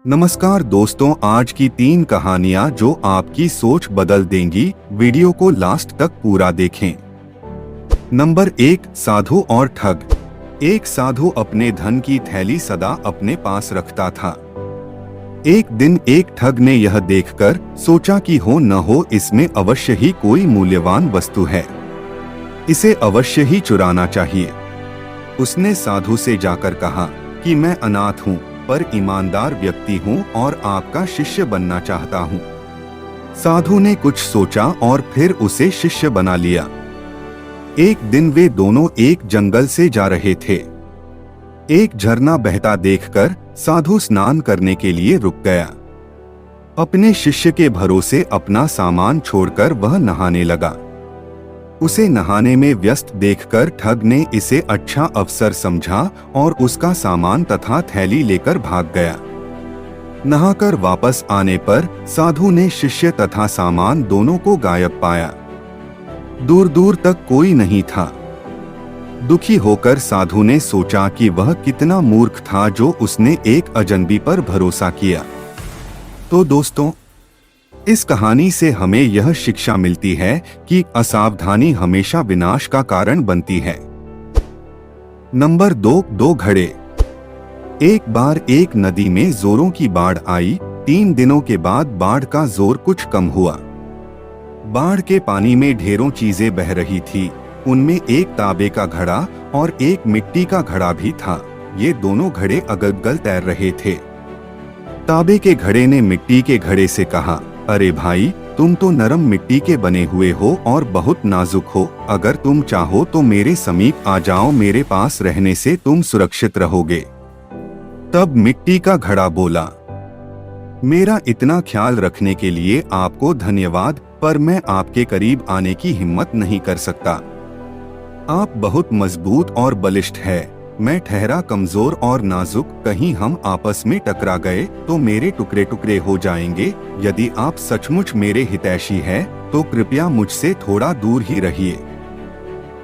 नमस्कार दोस्तों, आज की 3 कहानियां जो आपकी सोच बदल देंगी। वीडियो को लास्ट तक पूरा देखें। नंबर 1, साधु और ठग। एक साधु अपने धन की थैली सदा अपने पास रखता था। एक दिन एक ठग ने यह देखकर सोचा कि हो न हो इसमें अवश्य ही कोई मूल्यवान वस्तु है, इसे अवश्य ही चुराना चाहिए। उसने साधु से जाकर कहा कि मैं अनाथ हूँ पर ईमानदार व्यक्ति हूँ और आपका शिष्य बनना चाहता हूँ। साधु ने कुछ सोचा और फिर उसे शिष्य बना लिया। एक दिन वे दोनों एक जंगल से जा रहे थे। एक झरना बहता देखकर साधु स्नान करने के लिए रुक गया। अपने शिष्य के भरोसे अपना सामान छोड़कर वह नहाने लगा। उसे नहाने में व्यस्त देखकर ठग ने इसे अच्छा अवसर समझा और उसका सामान तथा थैली लेकर भाग गया। नहाकर वापस आने पर साधु ने शिष्य तथा सामान दोनों को गायब पाया। दूर दूर तक कोई नहीं था। दुखी होकर साधु ने सोचा कि वह कितना मूर्ख था जो उसने एक अजनबी पर भरोसा किया। तो दोस्तों, इस कहानी से हमें यह शिक्षा मिलती है कि असावधानी हमेशा विनाश का कारण बनती है। नंबर 2, 2 घड़े। एक बार एक नदी में जोरों की बाढ़ आई। 3 दिनों के बाद बाढ़ का जोर कुछ कम हुआ। बाढ़ के पानी में ढेरों चीजें बह रही थी। उनमें एक तांबे का घड़ा और एक मिट्टी का घड़ा भी था। ये दोनों घड़े अगल-बगल तैर रहे थे। तांबे के घड़े ने मिट्टी के घड़े से कहा, अरे भाई, तुम तो नरम मिट्टी के बने हुए हो और बहुत नाजुक हो। अगर तुम चाहो तो मेरे समीप आ जाओ, मेरे पास रहने से तुम सुरक्षित रहोगे। तब मिट्टी का घड़ा बोला, मेरा इतना ख्याल रखने के लिए आपको धन्यवाद, पर मैं आपके करीब आने की हिम्मत नहीं कर सकता। आप बहुत मजबूत और बलिष्ठ है, मैं ठहरा कमजोर और नाजुक। कहीं हम आपस में टकरा गए तो मेरे टुकड़े टुकड़े हो जाएंगे। यदि आप सचमुच मेरे हितैषी हैं, तो कृपया मुझसे थोड़ा दूर ही रहिए।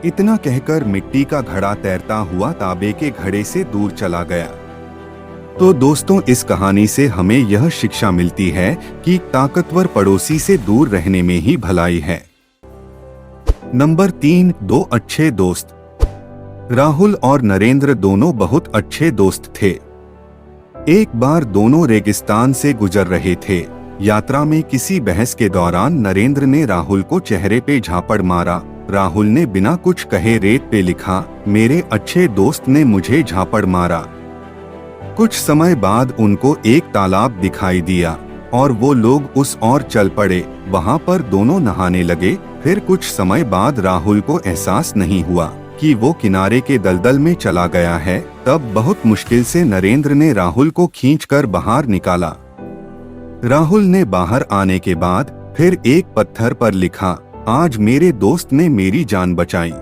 इतना कहकर मिट्टी का घड़ा तैरता हुआ तांबे के घड़े से दूर चला गया। तो दोस्तों, इस कहानी से हमें यह शिक्षा मिलती है कि ताकतवर पड़ोसी से दूर रहने में ही भलाई है। नंबर 3, 2 अच्छे दोस्त। राहुल और नरेंद्र दोनों बहुत अच्छे दोस्त थे। एक बार दोनों रेगिस्तान से गुजर रहे थे। यात्रा में किसी बहस के दौरान नरेंद्र ने राहुल को चेहरे पे झापड़ मारा। राहुल ने बिना कुछ कहे रेत पे लिखा, मेरे अच्छे दोस्त ने मुझे झापड़ मारा। कुछ समय बाद उनको एक तालाब दिखाई दिया और वो लोग उस ओर चल पड़े। वहां पर दोनों नहाने लगे। फिर कुछ समय बाद राहुल को एहसास नहीं हुआ कि वो किनारे के दलदल में चला गया है। तब बहुत मुश्किल से नरेंद्र ने राहुल को खींचकर बाहर निकाला। राहुल ने बाहर आने के बाद फिर एक पत्थर पर लिखा, आज मेरे दोस्त ने मेरी जान बचाई।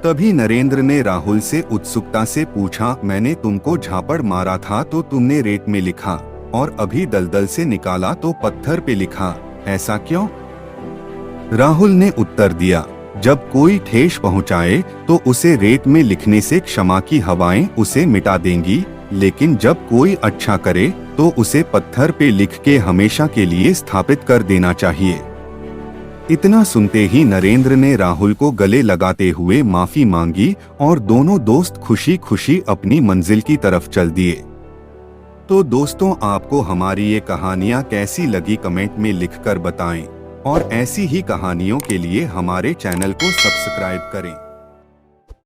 तभी नरेंद्र ने राहुल से उत्सुकता से पूछा, मैंने तुमको झापड़ मारा था तो तुमने रेत में लिखा और अभी दलदल से निकाला तो पत्थर पे लिखा, ऐसा क्यों? राहुल ने उत्तर दिया, जब कोई ठेस पहुंचाए तो उसे रेत में लिखने से क्षमा की हवाएं उसे मिटा देंगी, लेकिन जब कोई अच्छा करे तो उसे पत्थर पे लिख के हमेशा के लिए स्थापित कर देना चाहिए। इतना सुनते ही नरेंद्र ने राहुल को गले लगाते हुए माफी मांगी और दोनों दोस्त खुशी खुशी अपनी मंजिल की तरफ चल दिए। तो दोस्तों, आपको हमारी ये कहानियाँ कैसी लगी कमेंट में लिखकर बताएं और ऐसी ही कहानियों के लिए हमारे चैनल को सब्सक्राइब करें।